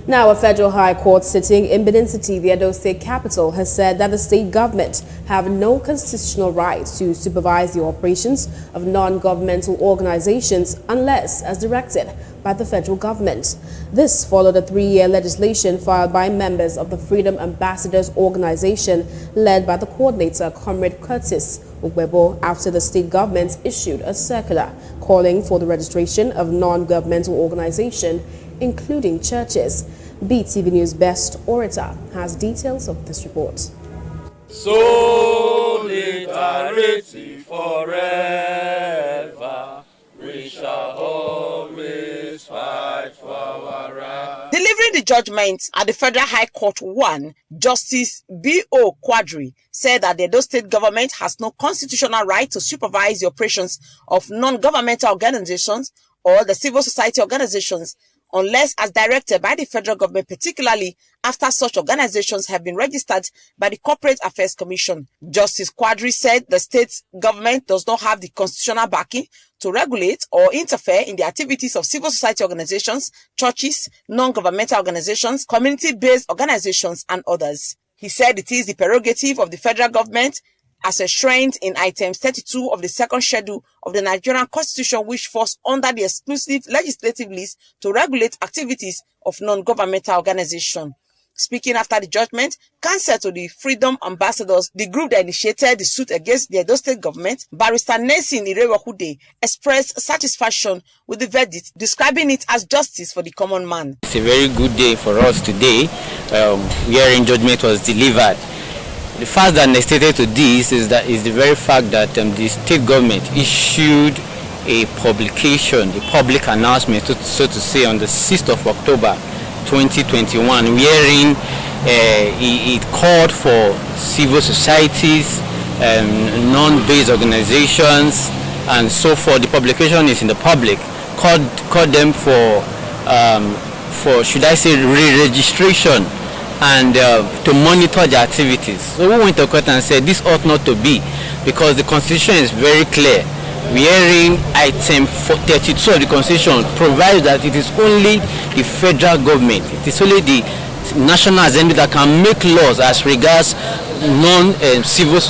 Now, a federal high court sitting in Benin City, the Edo State capital, has said that the state government have no constitutional right to supervise the operations of non-governmental organizations unless as directed by the federal government. This followed a 3-year legislation filed by members of the Freedom Ambassadors Organization led by the coordinator, Comrade Curtis Ugbebo, after the state government issued a circular calling for the registration of non-governmental organizations, including churches. BTV News Best Orator has details of this report. Solidarity forever, we shall always fight for our rights. Delivering the judgment at the Federal High Court 1, Justice B.O. Quadri said that the Edo State government has no constitutional right to supervise the operations of non-governmental organizations or the civil society organizations unless as directed by the federal government, particularly after such organizations have been registered by the Corporate Affairs Commission. Justice Quadri said the state government does not have the constitutional backing to regulate or interfere in the activities of civil society organizations, churches, non-governmental organizations, community-based organizations, and others. He said it is the prerogative of the federal government as enshrined in items 32 of the second schedule of the Nigerian Constitution, which falls under the exclusive legislative list to regulate activities of non-governmental organizations. Speaking after the judgment, counsel to the Freedom Ambassadors, the group that initiated the suit against the Edo State government, Barrister Nelson Revokes, expressed satisfaction with the verdict, describing it as justice for the common man. It's a very good day for us today, wherein judgment was delivered. The fact that necessitated to this is the very fact that the state government issued a publication, a public announcement, so to say, on the 6th of October 2021, wherein it called for civil societies, non-based organizations, and so forth. The publication is in the public. Called them for should I say, re-registration and to monitor their activities. So we went to court and said this ought not to be, because the Constitution is very clear. Wherein item 32 of the Constitution provides that it is only the federal government, it is only the National Assembly that can make laws as regards civil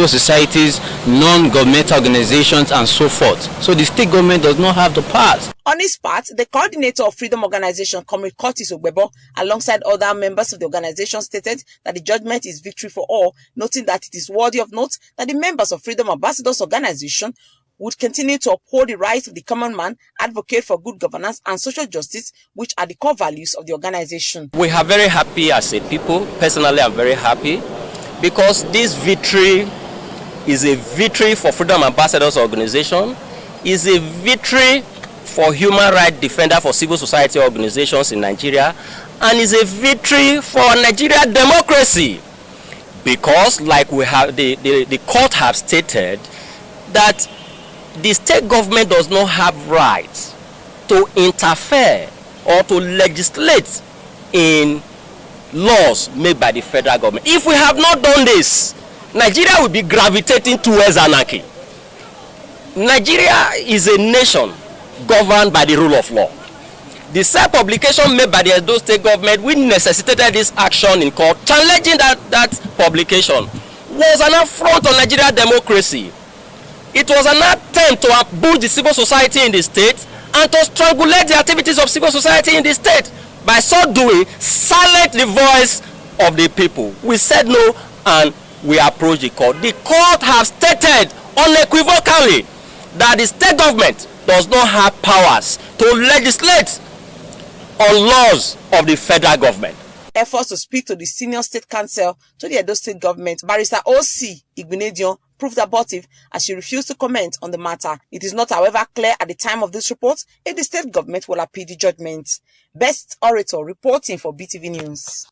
societies, non-governmental organizations, and so forth. So the state government does not have the powers. On his part, the coordinator of Freedom Organization, Comrade Curtis Ugbebo, alongside other members of the organization, stated that the judgment is victory for all, noting that it is worthy of note that the members of Freedom Ambassadors Organization would continue to uphold the rights of the common man, advocate for good governance and social justice, which are the core values of the organization. We are very happy as a people. Personally, I'm very happy because this victory is a victory for Freedom Ambassadors Organization, is a victory for human rights defender for civil society organizations in Nigeria, and is a victory for Nigeria democracy, because like we have the court have stated that the state government does not have rights to interfere or to legislate in laws made by the federal government. If we have not done this, Nigeria will be gravitating towards anarchy. Nigeria is a nation governed by the rule of law. The said publication made by the Edo State government, which necessitated this action in court, challenging that publication, was an affront on Nigeria democracy. It was an attempt to abuse the civil society in the state and to strangulate the activities of civil society in the state. By so doing, silence the voice of the people. We said no and we approached the court. The court has stated unequivocally that the state government does not have powers to legislate on laws of the federal government. Efforts to speak to the senior state counsel to the Edo State government, Barrister O.C. Igbinedion, proved abortive as she refused to comment on the matter. It is not, however, clear at the time of this report if the state government will appeal the judgment. Best Orator reporting for BTV News.